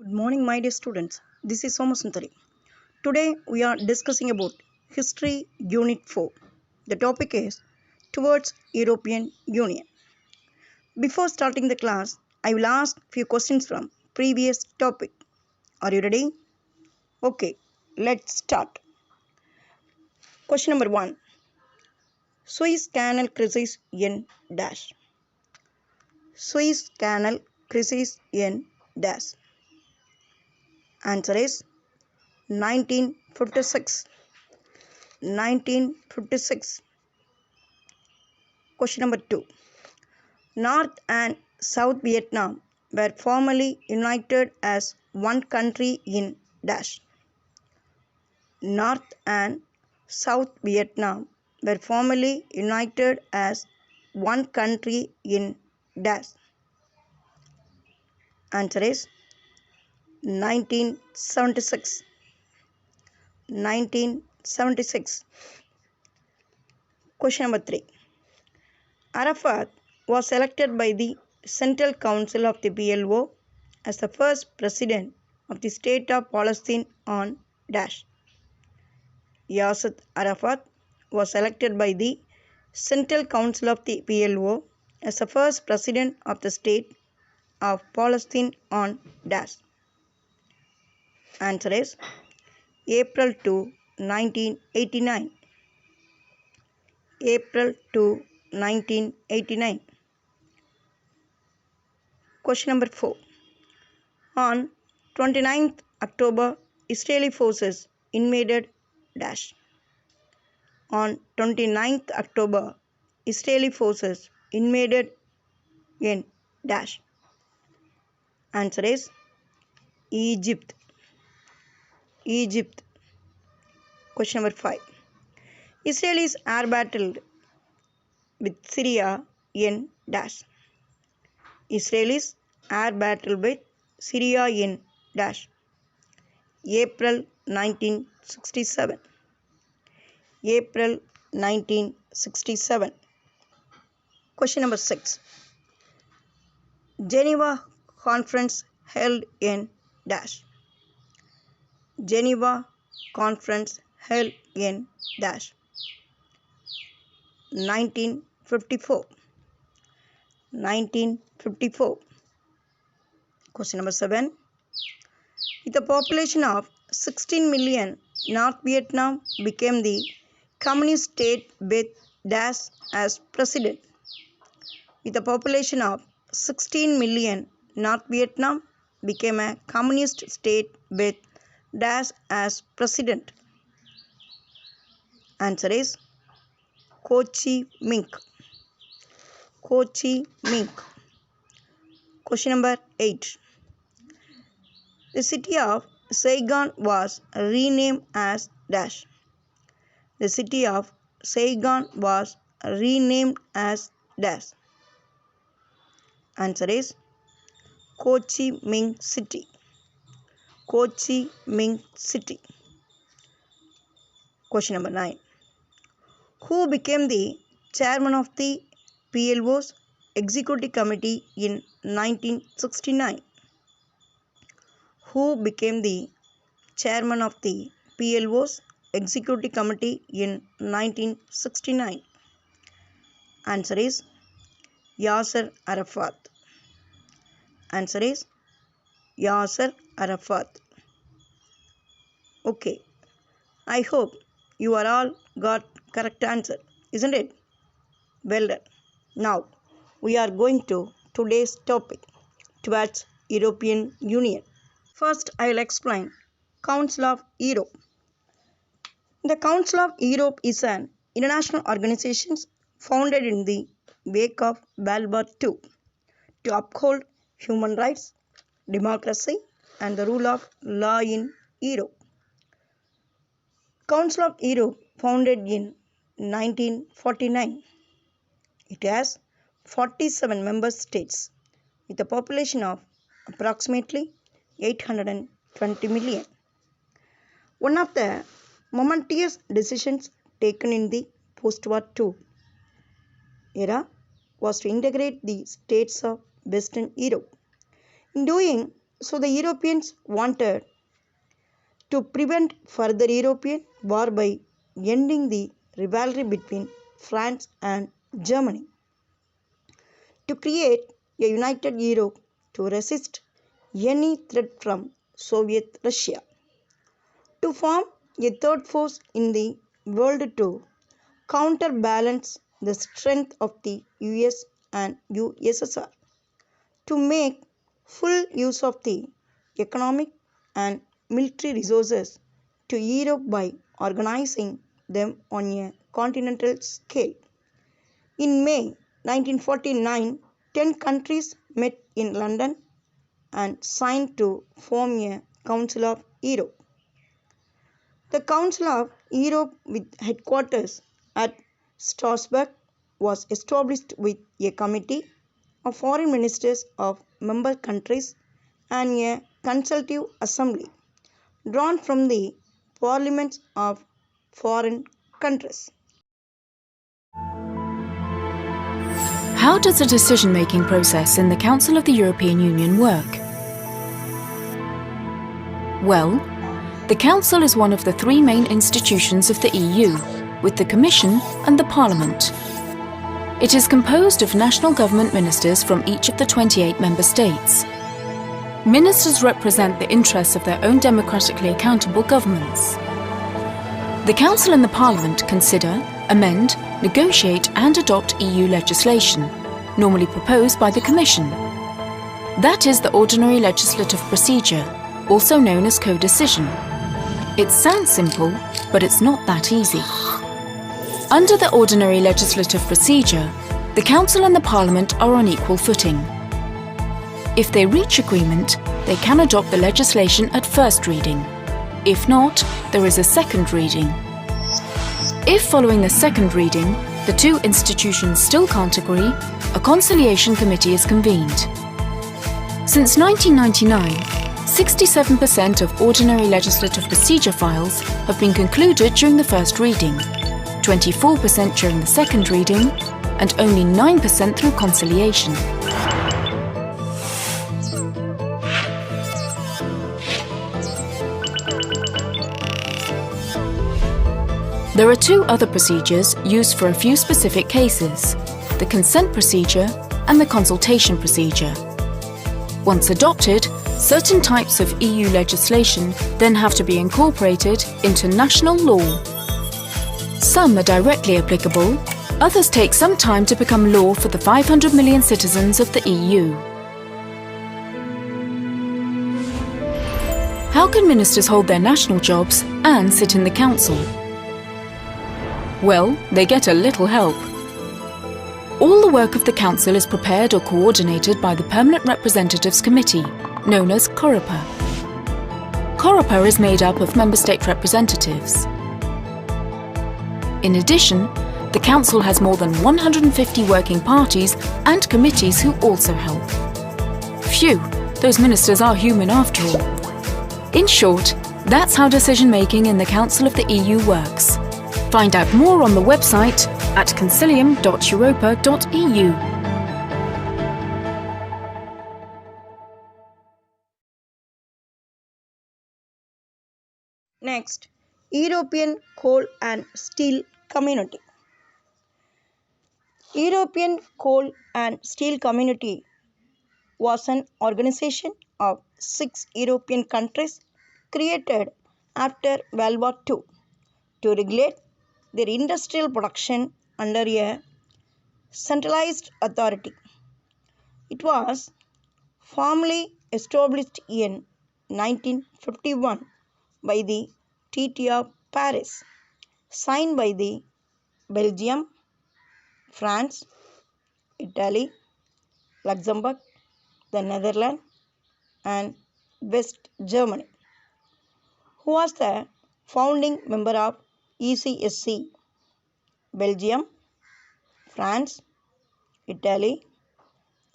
Good morning, my dear students. This is Somasundari. Today we are discussing about History Unit 4. The topic is Towards European Union. Before starting the class, I will ask few questions from previous topic. Are you ready? Okay, let's start. Question number 1. Suez Canal crisis in dash. Suez Canal crisis in dash. Answer is 1956. 1956. Question number 2. North and South Vietnam were formerly united as one country in dash. North and South Vietnam were formerly united as one country in dash. Answer is 1976. 1976. Question number 3. Arafat was elected by the Central Council of the PLO as the first president of the State of Palestine on dash. Yasser Arafat was elected by the Central Council of the PLO as the first president of the State of Palestine on dash. Answer is April 2, 1989. April 2, 1989. Question number 4. On 29th October, Israeli forces invaded dash. On 29th October, Israeli forces invaded in dash. Answer is Egypt. Egypt. Question number 5. Israelis air battled with Syria in dash. Israelis air battled with Syria in dash. April 1967. April 1967. Question number 6. Geneva Conference held in dash. Geneva Conference held in dash. 1954. 1954. Question number 7. With a population of 16 million, North Vietnam became the communist state with dash as president. With a population of 16 million, North Vietnam became a communist state with dash as president. Answer is Ho Chi Minh. Ho Chi Minh. Question number 8. The city of Saigon was renamed as dash. The city of Saigon was renamed as dash. Answer is Ho Chi Minh City. Ho Chi Minh City. Question number 9. Who became the chairman of the PLO's Executive Committee in 1969? Who became the chairman of the PLO's Executive Committee in 1969? Answer is Yasser Arafat. Answer is Yasser Arafat. Okay, I hope you are all got correct answer, isn't it? Well done. Now we are going to today's topic, towards European Union. First, I will explain Council of Europe. The Council of Europe is an international organization founded in the wake of World War II to uphold human rights, democracy, and the rule of law in Europe. Council of Europe founded in 1949. It has 47 member states with a population of approximately 820 million. One of the momentous decisions taken in the post-war II era was to integrate the states of Western Europe. In doing So the Europeans wanted to prevent further European war by ending the rivalry between France and Germany, to create a united Europe to resist any threat from Soviet Russia, to form a third force in the world to counterbalance the strength of the US and USSR, to make full use of the economic and military resources to Europe by organizing them on a continental scale. In May 1949, 10 countries met in London and signed to form a Council of Europe. The Council of Europe, with headquarters at Strasbourg, was established with a committee of foreign ministers of member countries and a consultative assembly drawn from the parliaments of foreign countries. How does the decision-making process in the Council of the European Union work? Well, the Council is one of the three main institutions of the EU, with the Commission and the Parliament. It is composed of national government ministers from each of the 28 member states. Ministers represent the interests of their own democratically accountable governments. The Council and the Parliament consider, amend, negotiate and adopt EU legislation, normally proposed by the Commission. That is the ordinary legislative procedure, also known as co-decision. It sounds simple, but it's not that easy. Under the ordinary legislative procedure, the Council and the Parliament are on equal footing. If they reach agreement, they can adopt the legislation at first reading. If not, there is a second reading. If following the second reading, the two institutions still can't agree, a conciliation committee is convened. Since 1999, 67% of ordinary legislative procedure files have been concluded during the first reading, 24% during the second reading, and only 9% through conciliation. There are two other procedures used for a few specific cases: the consent procedure and the consultation procedure. Once adopted, certain types of EU legislation then have to be incorporated into national law. Some are directly applicable, others take some time to become law for the 500 million citizens of the EU. How can ministers hold their national jobs and sit in the Council? Well, they get a little help. All the work of the Council is prepared or coordinated by the Permanent Representatives Committee, known as COREPER. COREPER is made up of member state representatives. In addition, the Council has more than 150 working parties and committees who also help. Phew, those ministers are human after all. In short, that's how decision-making in the Council of the EU works. Find out more on the website at concilium.europa.eu. Next, European Coal and Steel Community. European Coal and Steel Community was an organization of 6 European countries created after World War II to regulate their industrial production under a centralized authority. It was formally established in 1951 by the Treaty of Paris, signed by the Belgium, France, Italy, Luxembourg, the Netherlands, and West Germany, who was the founding member of ECSC. Belgium, France, Italy,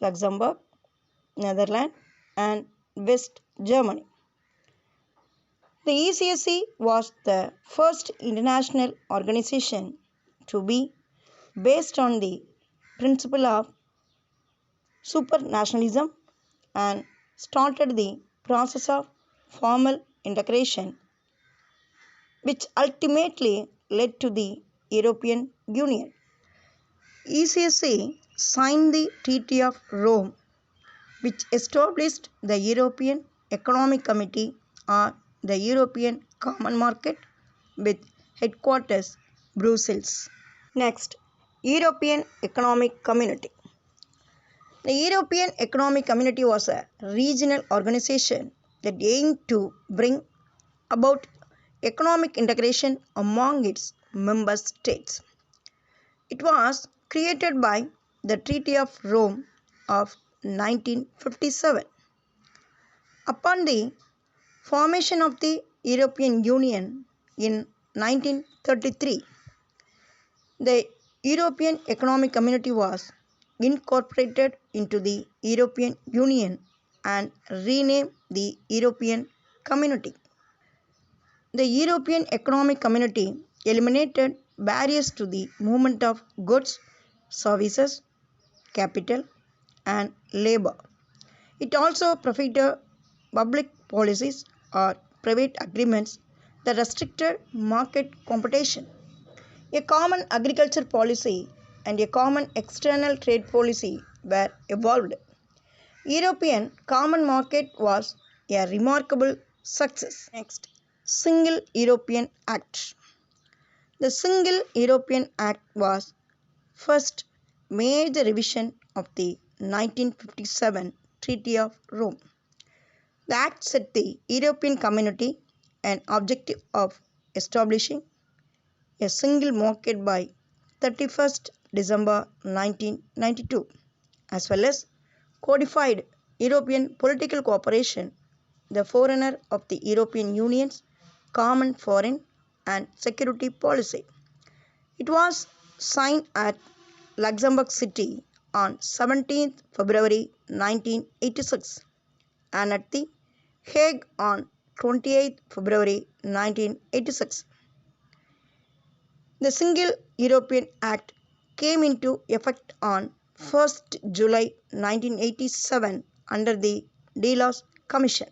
Luxembourg, Netherlands, and West Germany. The ECSC was the first international organization to be based on the principle of supranationalism and started the process of formal integration, which ultimately led to the European Union. ECSA signed the Treaty of Rome, which established the European Economic Committee or the European Common Market with headquarters Brussels. Next, European Economic Community. The European Economic Community was a regional organization that aimed to bring about economic integration among its member states. It was created by the Treaty of Rome of 1957. Upon the formation of the European Union in 1933, the European Economic Community was incorporated into the European Union and renamed the European Community. The European Economic Community eliminated barriers to the movement of goods, services, capital, and labor. It also provided public policies or private agreements that restricted market competition. A common agriculture policy and a common external trade policy were evolved. European Common Market was a remarkable success. Next, Single European Act. The Single European Act was first major revision of the 1957 Treaty of Rome. The Act set the European Community an objective of establishing a single market by 31st December 1992, as well as codified European political cooperation, the forerunner of the European Union's common foreign and security policy. It was signed at Luxembourg City on 17th February 1986 and at The Hague on 28th February 1986. The Single European Act came into effect on 1st July 1987 under the Delos Commission.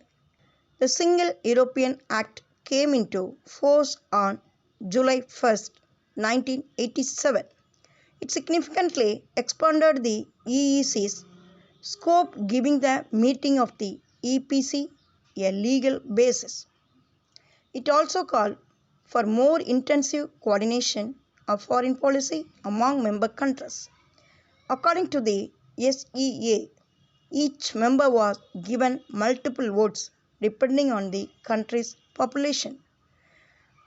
The Single European Act came into force on July 1st, 1987. It significantly expanded the EEC's scope, giving the meeting of the EPC a legal basis. It also called for more intensive coordination of foreign policy among member countries. According to the SEA, each member was given multiple votes depending on the country's population.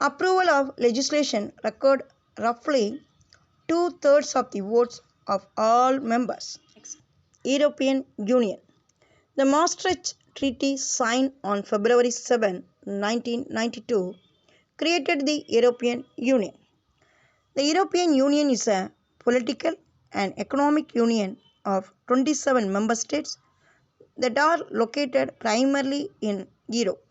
Approval of legislation required roughly two-thirds of the votes of all members. European Union. The Maastricht Treaty, signed on February 7, 1992, created the European Union. The European Union is a political and economic union of 27 member states that are located primarily in Europe.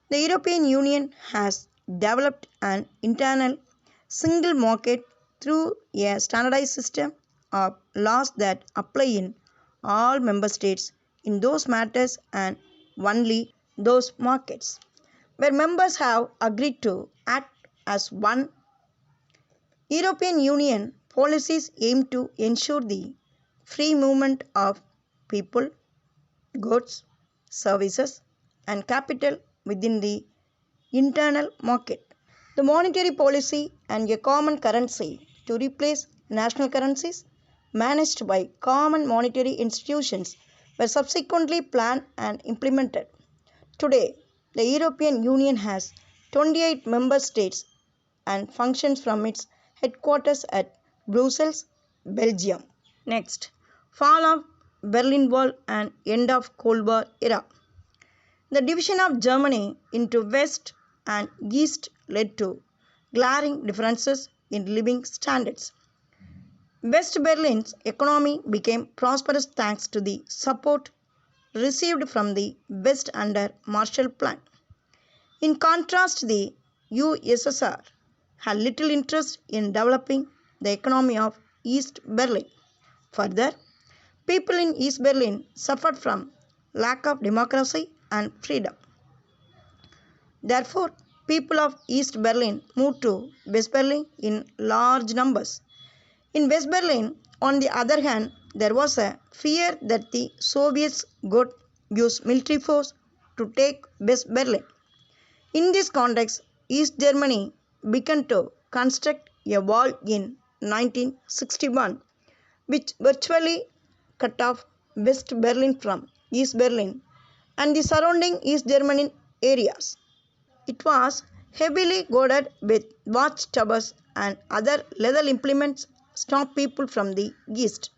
The European Union has developed an internal single market through a standardized system of laws that apply in all member states in those matters and only those markets where members have agreed to act as one. European Union policies aim to ensure the free movement of people, goods, services, and capital within the internal market. The monetary policy and a common currency to replace national currencies managed by common monetary institutions were subsequently planned and implemented. Today, the European Union has 28 member states and functions from its headquarters at Brussels, Belgium. Next, fall of Berlin Wall and end of Cold War era. The division of Germany into West and East led to glaring differences in living standards. West Berlin's economy became prosperous thanks to the support received from the West under Marshall Plan. In contrast, the USSR had little interest in developing the economy of East Berlin. Further, people in East Berlin suffered from lack of democracy and freedom. Therefore, people of East Berlin moved to West Berlin in large numbers. In West Berlin, on the other hand, there was a fear that the Soviets would use military force to take West Berlin. In this context, East Germany began to construct a wall in 1961, which virtually cut off West Berlin from East Berlin and the surrounding East German areas. It was heavily guarded with watchtowers and other lethal implements to stop people from the east.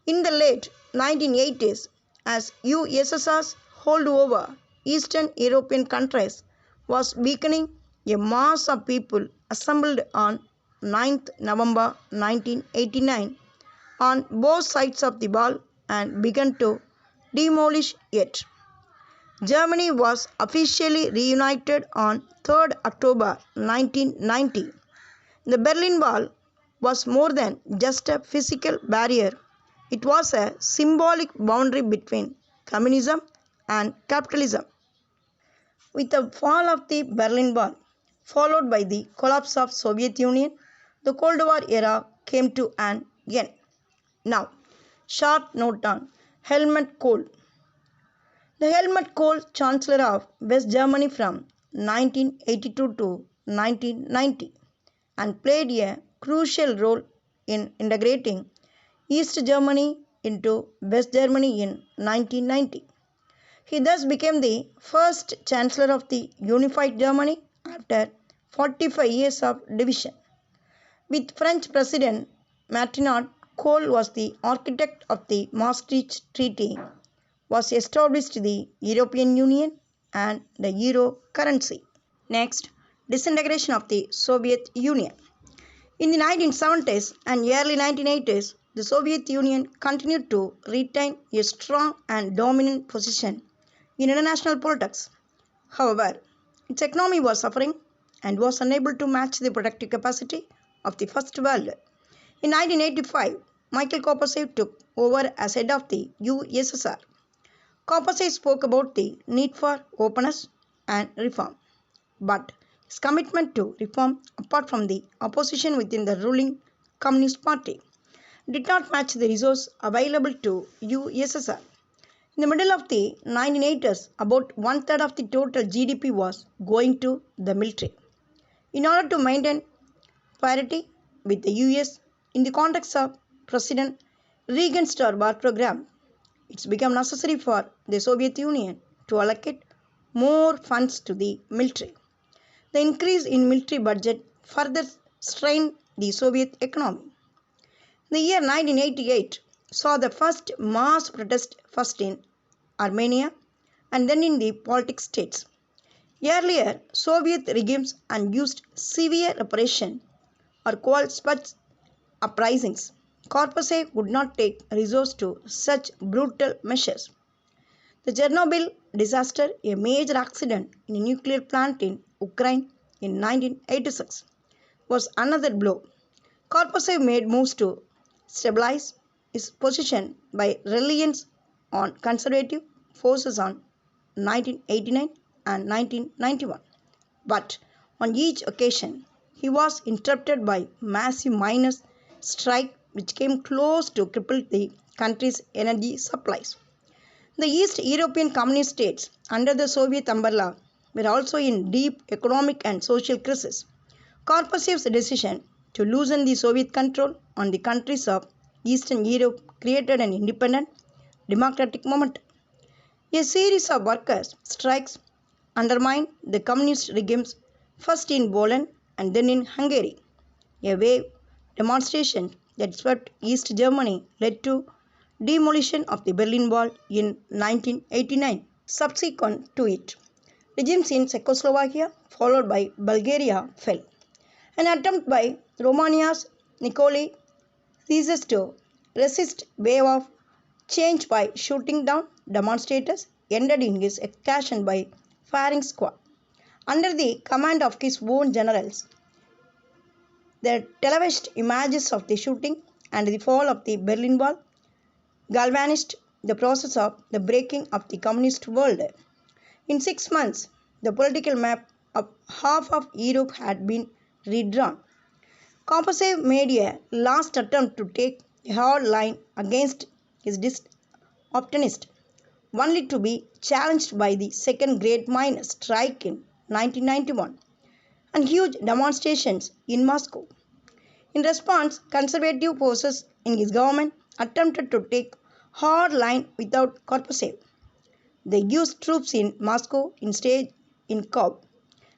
In the late 1980s, as USSR's hold over Eastern European countries was weakening, a mass of people assembled on 9th November 1989 on both sides of the wall and began to demolish it. Germany was officially reunited on 3rd October 1990. The Berlin Wall was more than just a physical barrier. It was a symbolic boundary between communism and capitalism. With the fall of the Berlin Wall, followed by the collapse of Soviet Union, the Cold War era came to an end. Now, short note on Helmut Kohl. The Helmut Kohl, Chancellor of West Germany from 1982 to 1990, and played a crucial role in integrating East Germany into West Germany in 1990. He thus became the first Chancellor of the unified Germany after 45 years of division. With French President Martin Kohl was the architect of the Maastricht Treaty, was established the European Union and the Euro currency. Next, disintegration of the Soviet Union. In the 1970s and early 1980s, the Soviet Union continued to retain a strong and dominant position in international politics. However, its economy was suffering and was unable to match the productive capacity of the First World. In 1985, Michael Korpachev took over as head of the USSR. Korpachev spoke about the need for openness and reform, but his commitment to reform, apart from the opposition within the ruling Communist Party, did not match the resources available to USSR. In the middle of the 1980s, about one-third of the total GDP was going to the military. In order to maintain parity with the US in the context of President Reagan's Star War program, it's become necessary for the Soviet Union to allocate more funds to the military. The increase in military budget further strained the Soviet economy. The year 1988 saw the first mass protest, first in Armenia and then in the Baltic states. Earlier, Soviet regimes used severe repression or called Sputsk uprisings. Korpachev would not take resorts to such brutal measures. The Chernobyl disaster, a major accident in a nuclear plant in Ukraine in 1986, was another blow. Korpachev made moves to stabilize his position by reliance on conservative forces on 1989 and 1991. But on each occasion, he was interrupted by massive miners' strike which came close to cripple the country's energy supplies. The East European communist states under the Soviet umbrella were also in deep economic and social crisis. Korpachev's decision to loosen the Soviet control on the countries of Eastern Europe created an independent, democratic momentum. A series of workers' strikes undermined the communist regimes first in Poland and then in Hungary. A wave demonstration that swept East Germany led to demolition of the Berlin Wall in 1989. Subsequent to it, regimes in Czechoslovakia, followed by Bulgaria, fell. An attempt by Romania's Nicolae Ceausescu to resist wave of change by shooting down demonstrators ended in his execution by firing squad. Under the command of his own generals, the televised images of the shooting and the fall of the Berlin Wall galvanized the process of the breaking of the communist world. In 6 months, the political map of half of Europe had been redrawn. Kopassev made a last attempt to take a hard line against his optimist, only to be challenged by the second great miners' strike in 1991 and huge demonstrations in Moscow. In response, conservative forces in his government attempted to take hard line without Kopassev. They used troops in Moscow instead in Kiev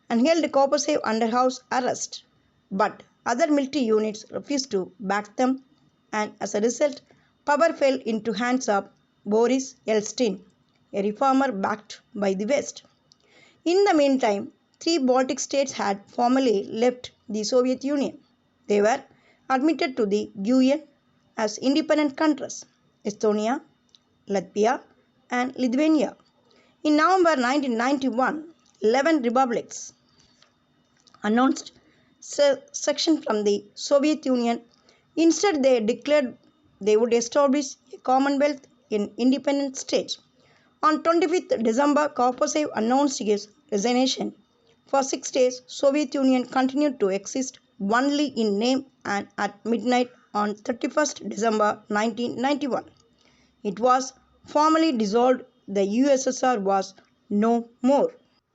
and held Kopassev under house arrest. But other military units refused to back them, and as a result, power fell into hands of Boris Yeltsin, a reformer backed by the West. In the meantime, 3 Baltic states had formally left the Soviet Union. They were admitted to the UN as independent countries: Estonia, Latvia, and Lithuania. In November 1991, 11 republics announced secession from the Soviet Union. Instead, they declared they would establish a commonwealth in independent states. On 25th December, Kopassev announced his resignation. For 6 days, Soviet Union continued to exist only in name, and at midnight on 31st December 1991, it was formally dissolved. The USSR was no more.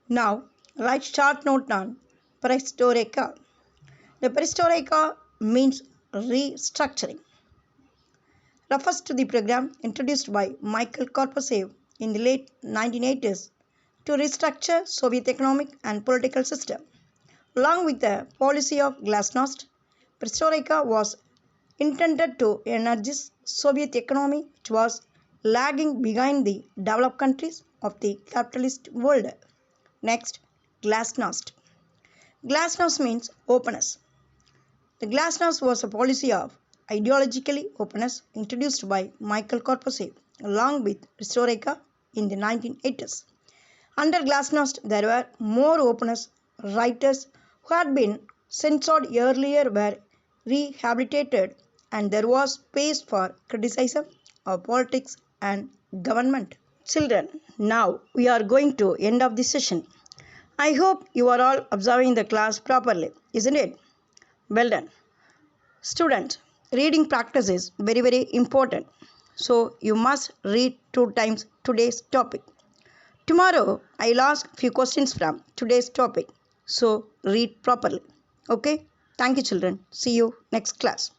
Now, write short note on perestroika. The perestroika means restructuring. Refers to the program introduced by Mikhail Gorbachev in the late 1980s to restructure Soviet economic and political system. Along with the policy of glasnost, perestroika was intended to energize Soviet economy, which was lagging behind the developed countries of the capitalist world. Next, glasnost. Glasnost means openness. The glasnost was a policy of ideologically openness introduced by Mikhail Gorbachev along with perestroika in the 1980s. Under glasnost, there were more openness. Writers who had been censored earlier were rehabilitated, and there was space for criticism of politics and government. Children, now we are going to end of this session. I hope you are all observing the class properly, isn't it? Well done. Students, reading practice is very, very important. So you must read 2 times today's topic. Tomorrow, I'll ask few questions from today's topic. So read properly. Okay? Thank you, children. See you next class.